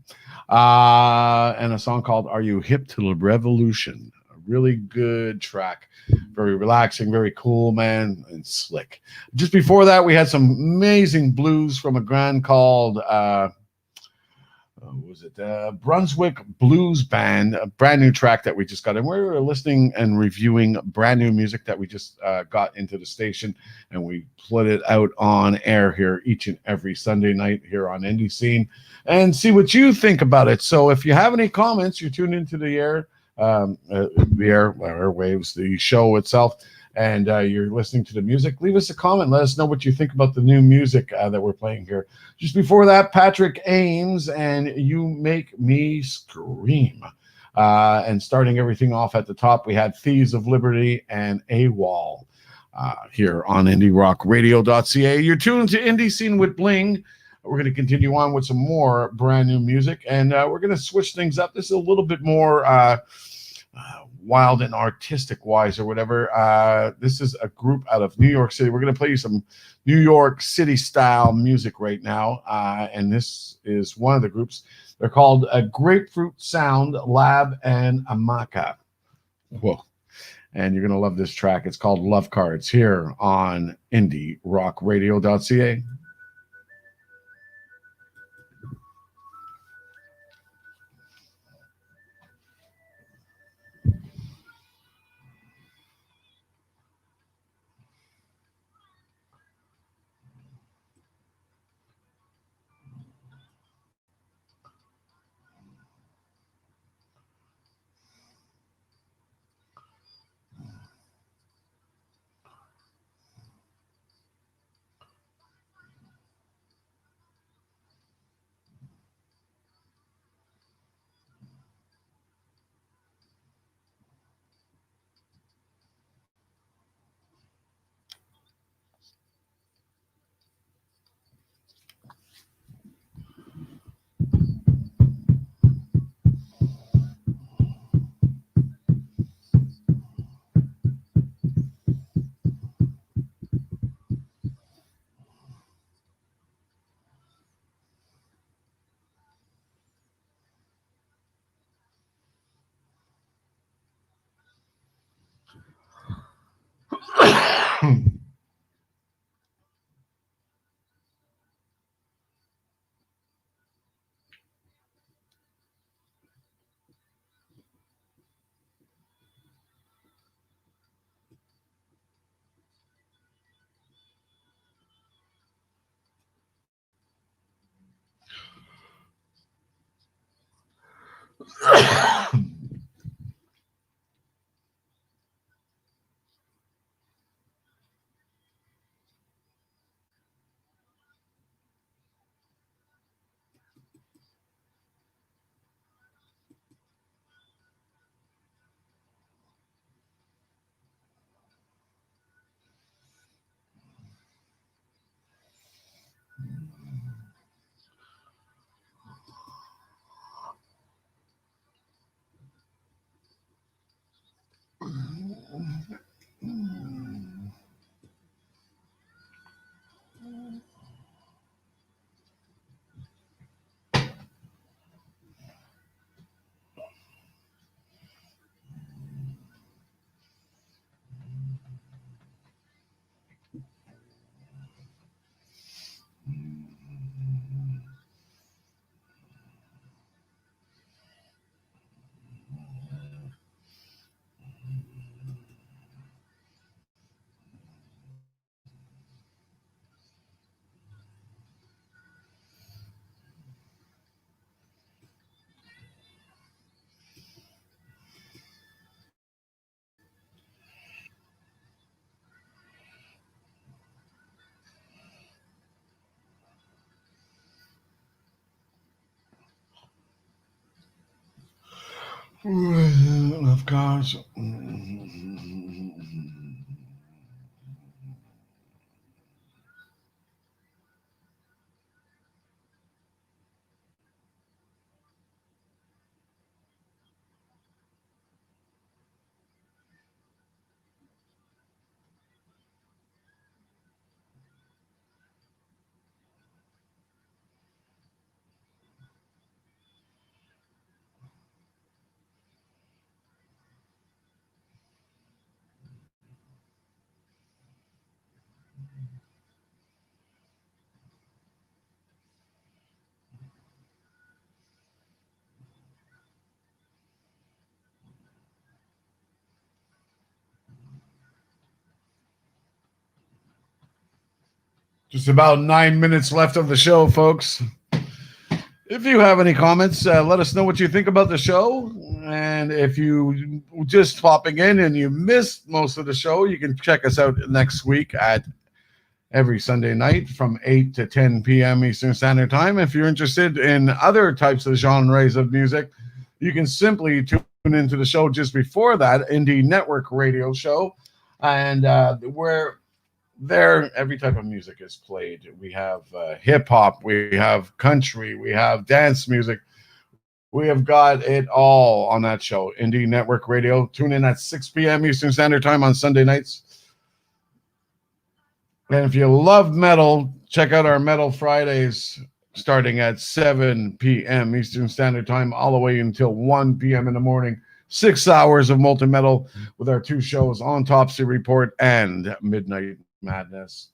and a song called "Are You Hip to the Revolution?" A really good track, very relaxing, very cool, man, and slick. Just before that, we had some amazing blues from a band called was it Brunswick Blues Band, a brand new track that we just got. And we were listening and reviewing brand new music that we just got into the station, and we put it out on air here each and every Sunday night here on Indie Scene, and see what you think about it. So if you have any comments, you're tuned into the airwaves, the show itself, and you're listening to the music, leave us a comment. Let us know what you think about the new music that we're playing here. Just before that, Patrick Ames and You Make Me Scream. And starting everything off at the top, we had Thieves of Liberty and AWOL here on IndieRockRadio.ca. You're tuned to Indie Scene with Bling. We're going to continue on with some more brand new music, and we're going to switch things up. This is a little bit more wild and artistic wise or whatever. This is a group out of New York City. We're going to play you some New York City style music right now. And this is one of the groups. They're called Grapefruit Sound, Lab, and Amaka. Whoa. And you're going to love this track. It's called Love Cards here on IndieRockRadio.ca. Of course. Just about 9 minutes left of the show, folks. If you have any comments, let us know what you think about the show. And if you just popping in and you missed most of the show, you can check us out next week at every Sunday night from 8 to 10 p.m. Eastern Standard Time. If you're interested in other types of genres of music, you can simply tune into the show just before that, Indie Network Radio Show. And where there every type of music is played. We have hip hop, we have country, we have dance music. We have got it all on that show, Indie Network Radio. Tune in at 6 p.m. Eastern Standard Time on Sunday nights. And if you love metal, check out our Metal Fridays starting at 7 p.m. Eastern Standard Time all the way until 1 p.m. in the morning. 6 hours of molten metal with our two shows, Autopsy Report and Midnight Madness.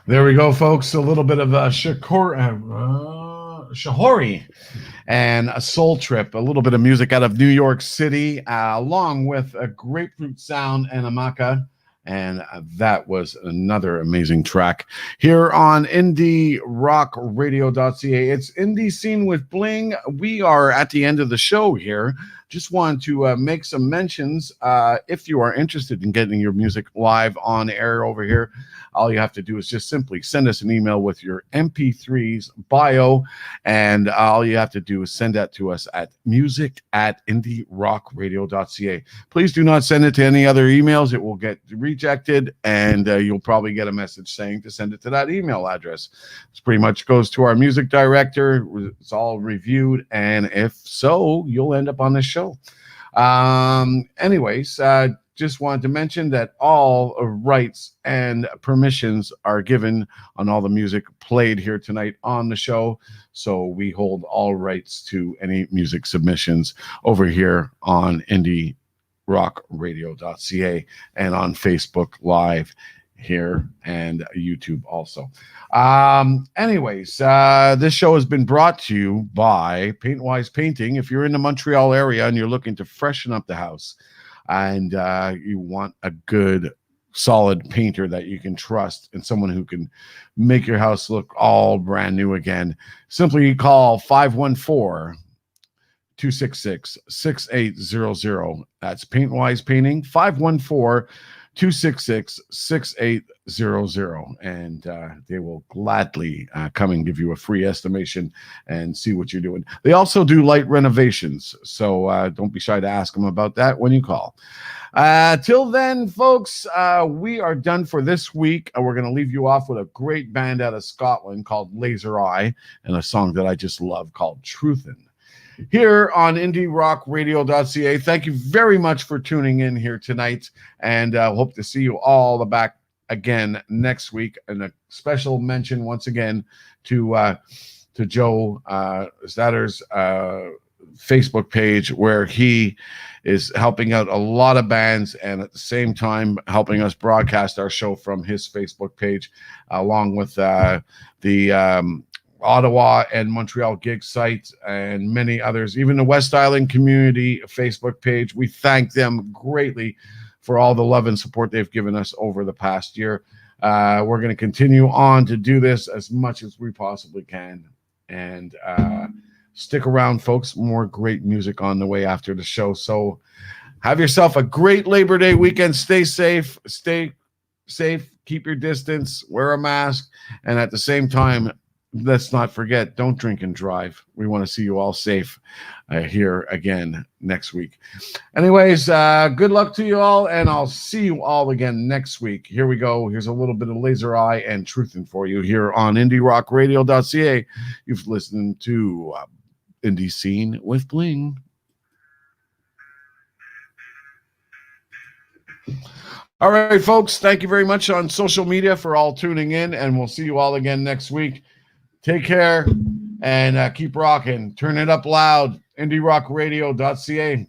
There we go, folks. A little bit of Shahori and a Soul Trip, a little bit of music out of New York City, along with a Grapefruit Sound and Amaka. And that was another amazing track here on IndieRockRadio.ca. It's Indie Scene with Bling. We are at the end of the show here. Just want to make some mentions. If you are interested in getting your music live on air over here, all you have to do is just simply send us an email with your MP3's bio, and all you have to do is send that to us at music@indierockradio.ca. Please do not send it to any other emails. It will get rejected, and you'll probably get a message saying to send it to that email address. This pretty much goes to our music director. It's all reviewed, and if so, you'll end up on the show. Anyways, just wanted to mention that all rights and permissions are given on all the music played here tonight on the show. So we hold all rights to any music submissions over here on IndieRockRadio.ca and on Facebook Live here and YouTube also. Anyways, this show has been brought to you by Paintwise Painting. If you're in the Montreal area and you're looking to freshen up the house, and you want a good solid painter that you can trust and someone who can make your house look all brand new again, simply call 514-266-6800. That's Paintwise Painting, 514-266-6800, and they will gladly come and give you a free estimation and see what you're doing. They also do light renovations, so don't be shy to ask them about that when you call. Till then, folks, we are done for this week. We're going to leave you off with a great band out of Scotland called Laser Eye and a song that I just love called Truthin'. Here on IndieRockRadio.ca. Thank you very much for tuning in here tonight, and hope to see you all back again next week. And a special mention once again to Joe Statter's Facebook page, where he is helping out a lot of bands and at the same time helping us broadcast our show from his Facebook page, along with the Ottawa and Montreal gig sites and many others, even the West Island community Facebook page. We thank them greatly for all the love and support they've given us over the past year. We're going to continue on to do this as much as we possibly can. And stick around, folks. More great music on the way after the show. So have yourself a great Labor Day weekend. Stay safe. Keep your distance. Wear a mask. And at the same time, let's not forget, don't drink and drive. We want to see you all safe here again next week. Anyways, good luck to you all, and I'll see you all again next week. Here we go. Here's a little bit of Laser Eye and Truthin' for you here on IndieRockRadio.ca. You've listened to Indie Scene with Bling. All right, folks, thank you very much on social media for all tuning in, and we'll see you all again next week. Take care and keep rocking. Turn it up loud. IndieRockRadio.ca.